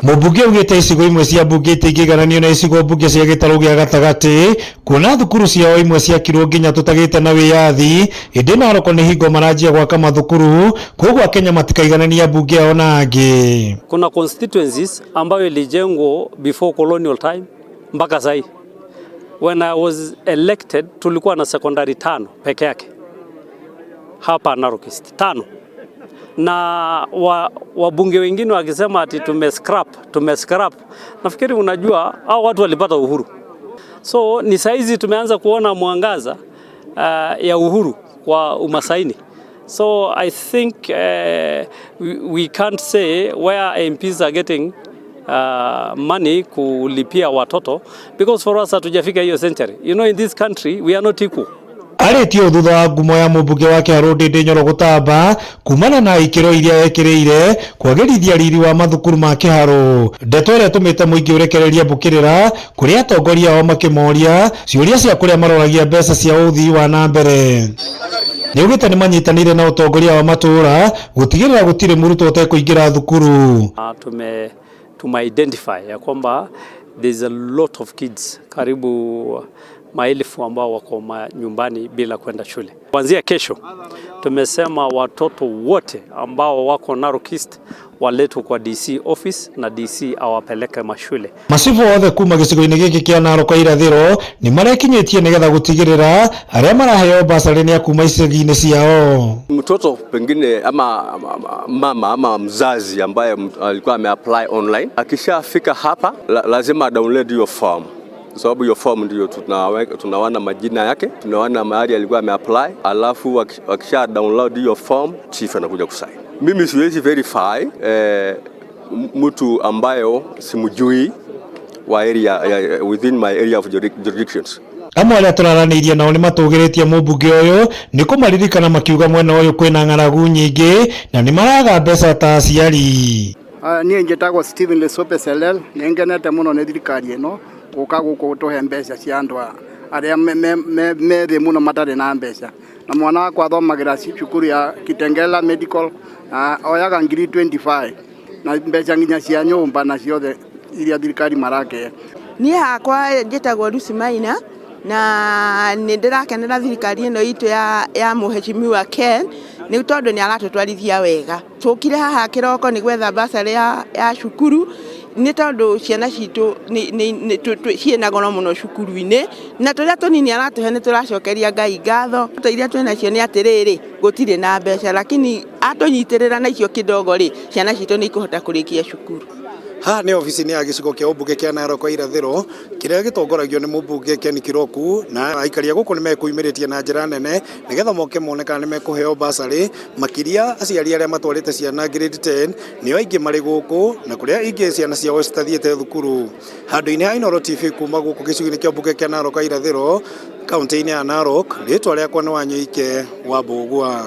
Mũmbunge ugĩte icigo imwe cia mbunge itingĩigananio na icigo mbunge cia gĩtarũ gĩa gatagatĩ, kuona thukuru ciao imwe ciakirwo nginya tutagĩte na wĩyathi, ĩndĩ Narok nĩ hingo maranjia gwaka mathukuru, koguo Kenya matikaiganania mbunge yao na angĩ. Kuna constituencies ambayo ilijengwa before colonial time mpaka sasa. When I was elected tulikuwa na secondary 5 peke yake hapa Narok East, 5. Na wabunge wengine wakisema ati tumescrap. Nafikiri unajua hao watu walipata uhuru. So ni saizi tumeanza kuona mwangaza ya uhuru kwa umasaini. So I think we can't say where MPs are getting money kulipia watoto, because for us hatujafika hiyo century. You know, in this country we are not equal. Aretio thutha wa ngumo ya mũmbunge wa Kiharu Ndindi Nyoro gũtamba kumana na ikĩro iria ekĩrĩire kwagĩrithia riri wa mathukuru ma Kiharu. Ndeto ĩrĩa tũmĩte mũingĩ ũrekereria mbũkĩrĩra kũrĩa atongoria ao makĩmoria ciũria cia kũrĩa maroragia mbeca cia ũthii wa na mbere. Nĩugĩte nĩ manyitanĩire na ũtongoria wa matũũra gũtigĩrĩra gũtirĩ mũrutwo ũtekũingĩra thukuru. Tume-identify ya kwamba there's a lot of kids, karibu maelfu ambao wako nyumbani bila kwenda shule. Kuanzia kesho tumesema watoto wote ambao wako Narok East waletwe kwa DC office na DC awapeleke mashule. Masifu othe kuma gĩcigo-inĩ gĩkĩ kĩa Narok irathĩro nĩ marekinyĩtie nĩgetha gũtigĩrĩra arĩa maraheo basarĩ nĩ akuma icagi-inĩ ciao. Mtoto pengine ama mama ama mzazi ambaye alikuwa ameapply online, akishafika hapa lazima download your form. Sababu hiyo form ndio tunawana majina yake, tunawana mahali alikuwa ameapply, alafu wakisha download hiyo form chief anakuja kusign. Mimi siwezi verify mtu ambayo simujui wa area within my area of jurisdictions. Amwe arĩa tũraranĩirie nao nĩ matũgĩrĩtie mũmbunge ũyũ nĩ kũmaririkana makiuga mwena ũyũ kwĩna ng'aragu nyingĩ na nĩ maraga mbeca ta aciari. Niĩ njĩtagwo Stephen Lesope Selel, nĩngenete mũno nĩ thirikari ĩno gũka gũkũ tũhe mbeca cia andũ arĩa me mũno matarĩ na mbeca. Na mwana wakwa athomagĩra cukuru ya Kitengela Medical oyaga ngiri 25 na mbeca nginya cia nyũmba na ciothe iria thirikari marake. Niĩ hakwa njĩtagwo Lucy Maina na nĩ ndĩrakenera thirikari ĩno itũ ya Mheshimiwa Ken nĩ tondũ nĩ aratũtwarithia wega. Tũkire haha kĩroko nĩ gwetha basarĩ ya cukuru nĩ tondũ ciana citũ ciĩna goro mũno cukuru-inĩ na tũrĩa tũnini aratũhe nĩ tũracokeria Ngai ngatho. Iria twĩnacio nĩ atĩrĩrĩ gũtirĩ na mbeca, lakini atũnyitĩrĩra na icio kidogo rĩ ciana citũ nĩ ikũhota kũrĩkia cukuru. Haha nĩ ofici-inĩ ya gĩcigo kĩa ũmbunge kĩa Narok irathĩro kĩrĩa gĩtongoragio nĩ mũmbunge Ken Kiroku, na aikaria gũkũ nĩ mekwĩmĩrĩtie na njĩra nene nĩgetha moke mone kana nĩ mekũheo basarĩ. Makĩria aciari arĩa matwarĩte ciana grade 10 nĩo aingĩ marĩ gũkũ na kũrĩa ingĩ ciana ciao citathiĩte thukuru. Handũ-inĩ ha Inooro TV kuma gũkũ gĩcigo-inĩ kĩa ũmbunge kĩa Narok irathĩro kaunti-inĩ ya Narok, rĩtwa rĩakwa nĩ Wanyoike wa Mbũgua.